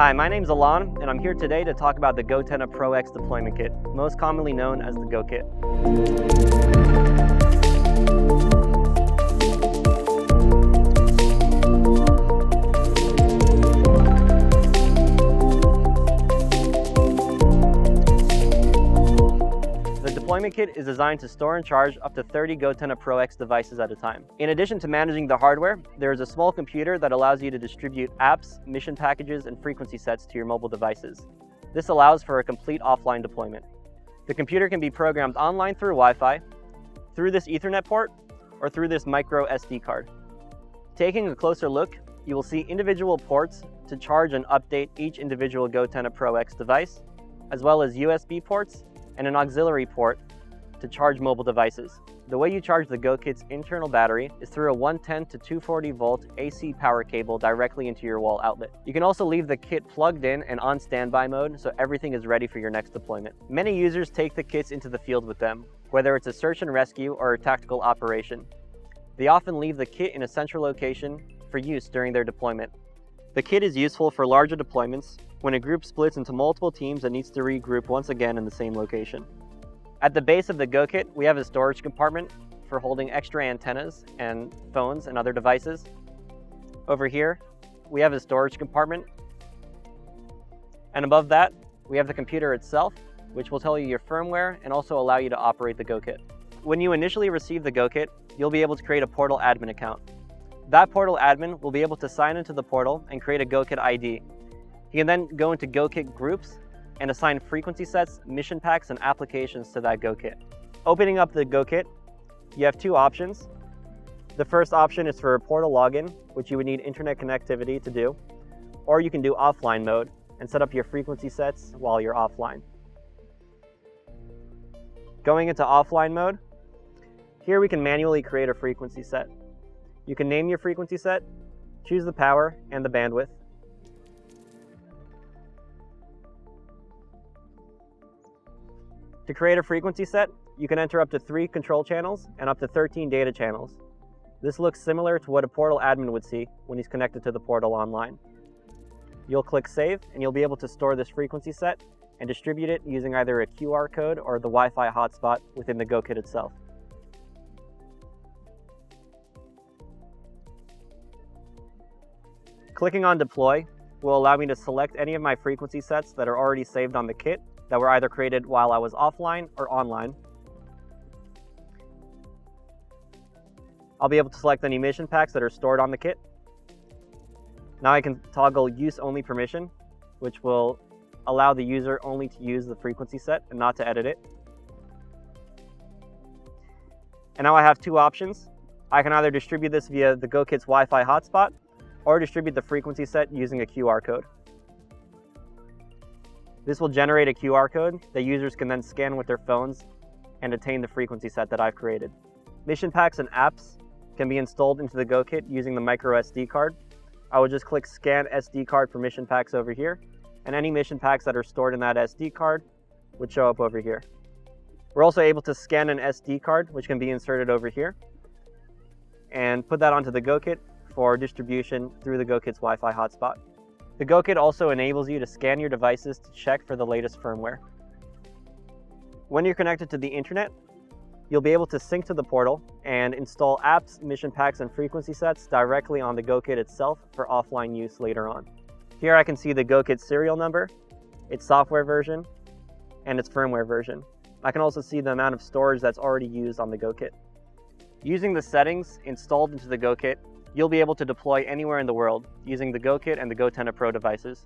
Hi, my name's Alon, and I'm here today to talk about the goTenna Pro X deployment kit, most commonly known as the goKit. The deployment kit is designed to store and charge up to 30 goTenna Pro X devices at a time. In addition to managing the hardware, there is a small computer that allows you to distribute apps, mission packages, and frequency sets to your mobile devices. This allows for a complete offline deployment. The computer can be programmed online through Wi-Fi, through this Ethernet port, or through this micro SD card. Taking a closer look, you will see individual ports to charge and update each individual goTenna Pro X device, as well as USB ports and an auxiliary port to charge mobile devices. The way you charge the goKit's internal battery is through a 110 to 240 volt AC power cable directly into your wall outlet. You can also leave the kit plugged in and on standby mode so everything is ready for your next deployment. Many users take the kits into the field with them, whether it's a search and rescue or a tactical operation. They often leave the kit in a central location for use during their deployment. The kit is useful for larger deployments when a group splits into multiple teams and needs to regroup once again in the same location. At the base of the goKit, we have a storage compartment for holding extra antennas and phones and other devices. Over here, we have a storage compartment. And above that, we have the computer itself, which will tell you your firmware and also allow you to operate the goKit. When you initially receive the goKit, you'll be able to create a portal admin account. That portal admin will be able to sign into the portal and create a goKit ID. He can then go into goKit groups and assign frequency sets, mission packs, and applications to that goKit. Opening up the goKit, you have two options. The first option is for a portal login, which you would need internet connectivity to do, or you can do offline mode and set up your frequency sets while you're offline. Going into offline mode, here we can manually create a frequency set. You can name your frequency set, choose the power and the bandwidth. To create a frequency set, you can enter up to 3 control channels and up to 13 data channels. This looks similar to what a portal admin would see when he's connected to the portal online. You'll click Save, and you'll be able to store this frequency set and distribute it using either a QR code or the Wi-Fi hotspot within the goKit itself. Clicking on Deploy will allow me to select any of my frequency sets that are already saved on the kit that were either created while I was offline or online. I'll be able to select any mission packs that are stored on the kit. Now I can toggle Use Only Permission, which will allow the user only to use the frequency set and not to edit it. And now I have two options. I can either distribute this via the goKit's Wi-Fi hotspot or distribute the frequency set using a QR code. This will generate a QR code that users can then scan with their phones and attain the frequency set that I've created. Mission packs and apps can be installed into the goKit using the micro SD card. I will just click Scan SD card for mission packs over here, and any mission packs that are stored in that SD card would show up over here. We're also able to scan an SD card, which can be inserted over here, and put that onto the goKit for distribution through the goKit's Wi-Fi hotspot. The goKit also enables you to scan your devices to check for the latest firmware. When you're connected to the internet, you'll be able to sync to the portal and install apps, mission packs, and frequency sets directly on the goKit itself for offline use later on. Here I can see the goKit serial number, its software version, and its firmware version. I can also see the amount of storage that's already used on the goKit. Using the settings installed into the goKit, you'll be able to deploy anywhere in the world using the goKit and the goTenna Pro devices.